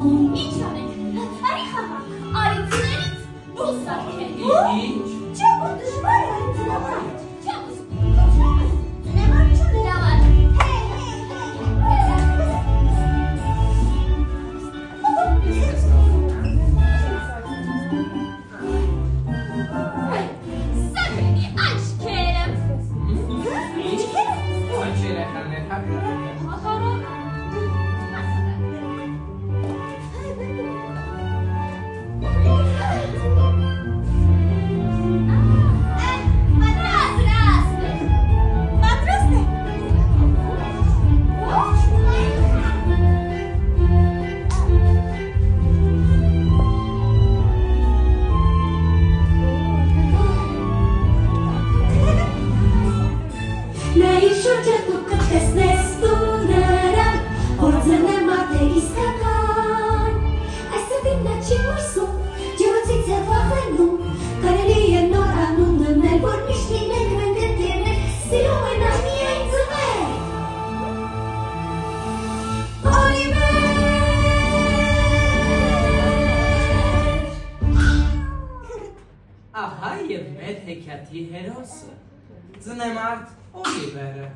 Ինչ անենք, արի խաղանք, արի ծներից դուս սարքենք։ Ինչ? Չէ, որ դժվար է արի ծնամարդ։ Չէ, ծնամարդ չունի։ Լավար, Սակրինի աչքերեմ։ Ինչ? Ոչ երեխաներ հակարակ։ Հակարակ։ Ահա և մեր հեքիաթի հերոսը, Ձնեմարդ Օլիվերը։